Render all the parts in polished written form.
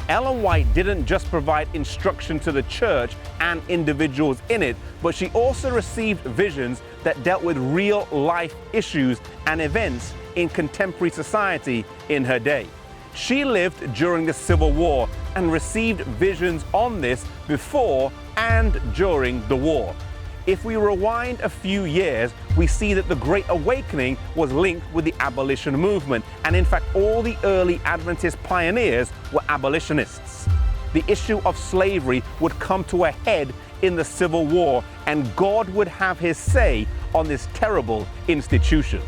Ellen White didn't just provide instruction to the church and individuals in it, but she also received visions that dealt with real life issues and events in contemporary society in her day. She lived during the Civil War and received visions on this before and during the war. If we rewind a few years, we see that the Great Awakening was linked with the abolition movement, and in fact all the early Adventist pioneers were abolitionists. The issue of slavery would come to a head in the Civil War, and God would have his say on this terrible institution.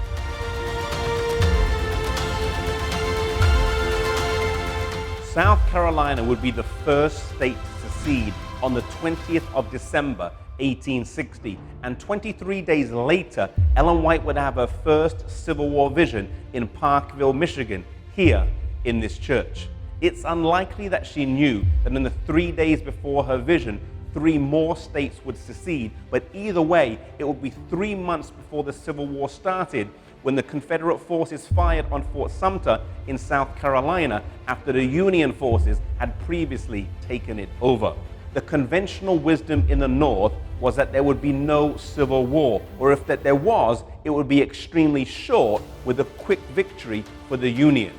South Carolina would be the first state to secede on the 20th of December 1860, and 23 days later, Ellen White would have her first Civil War vision in Parkville, Michigan, here in this church. It's unlikely that she knew that in the 3 days before her vision, 3 more states would secede, but either way, it would be 3 months before the Civil War started when the Confederate forces fired on Fort Sumter in South Carolina after the Union forces had previously taken it over. The conventional wisdom in the North was that there would be no civil war, or if that there was, it would be extremely short with a quick victory for the Union.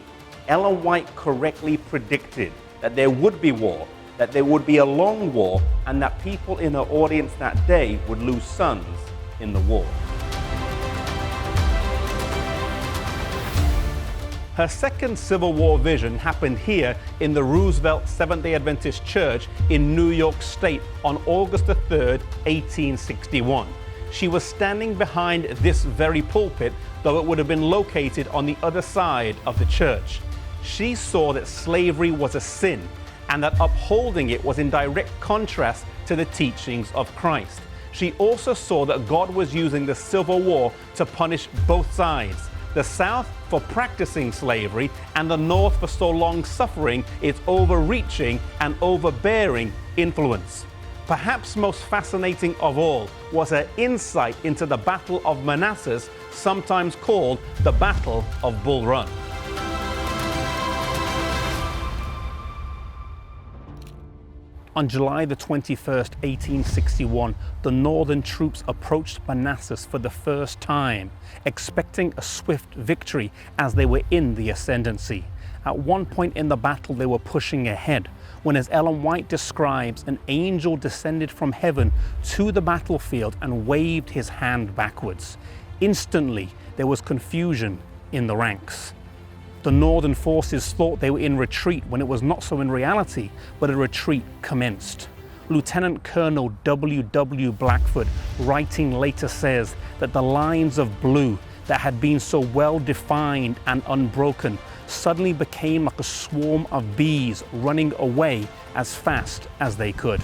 Ellen White correctly predicted that there would be war, that there would be a long war, and that people in her audience that day would lose sons in the war. Her second Civil War vision happened here in the Roosevelt Seventh-day Adventist Church in New York State on August 3rd, 1861. She was standing behind this very pulpit, though it would have been located on the other side of the church. She saw that slavery was a sin and that upholding it was in direct contrast to the teachings of Christ. She also saw that God was using the Civil War to punish both sides, the South for practicing slavery and the North for so long suffering its overreaching and overbearing influence. Perhaps most fascinating of all was her insight into the Battle of Manassas, sometimes called the Battle of Bull Run. On July the 21st, 1861, the Northern troops approached Manassas for the first time, expecting a swift victory as they were in the ascendancy. At one point in the battle, they were pushing ahead, when, as Ellen White describes, an angel descended from heaven to the battlefield and waved his hand backwards. Instantly, there was confusion in the ranks. The Northern forces thought they were in retreat when it was not so in reality, but a retreat commenced. Lieutenant Colonel W.W. Blackford, writing later, says that the lines of blue that had been so well defined and unbroken suddenly became like a swarm of bees running away as fast as they could.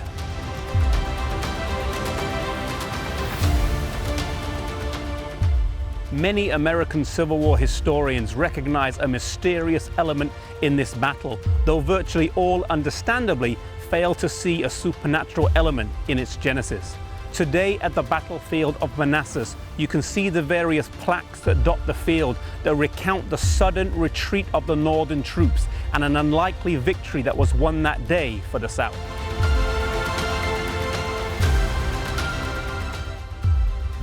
Many American Civil War historians recognize a mysterious element in this battle, though virtually all, understandably, fail to see a supernatural element in its genesis. Today at the battlefield of Manassas, you can see the various plaques that dot the field that recount the sudden retreat of the Northern troops and an unlikely victory that was won that day for the South.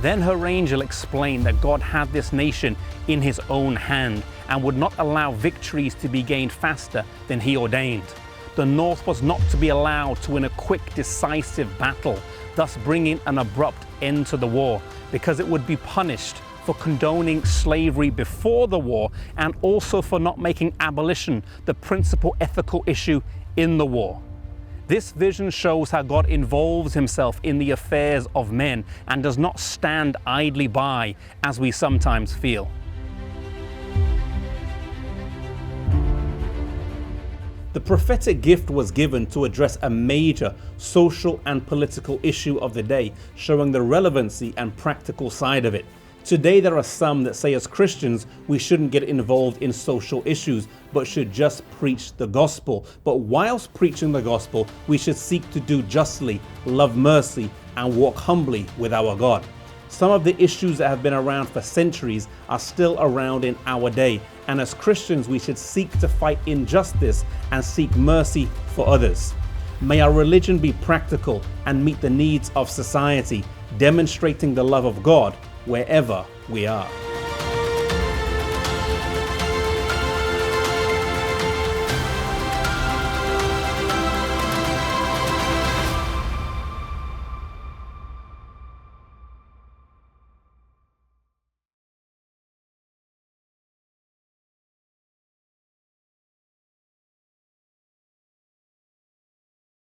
Then her angel explained that God had this nation in his own hand and would not allow victories to be gained faster than he ordained. The North was not to be allowed to win a quick, decisive battle, thus bringing an abrupt end to the war, because it would be punished for condoning slavery before the war and also for not making abolition the principal ethical issue in the war. This vision shows how God involves himself in the affairs of men and does not stand idly by as we sometimes feel. The prophetic gift was given to address a major social and political issue of the day, showing the relevancy and practical side of it. Today there are some that say as Christians we shouldn't get involved in social issues but should just preach the gospel. But whilst preaching the gospel, we should seek to do justly, love mercy, and walk humbly with our God. Some of the issues that have been around for centuries are still around in our day, and as Christians we should seek to fight injustice and seek mercy for others. May our religion be practical and meet the needs of society, demonstrating the love of God wherever we are.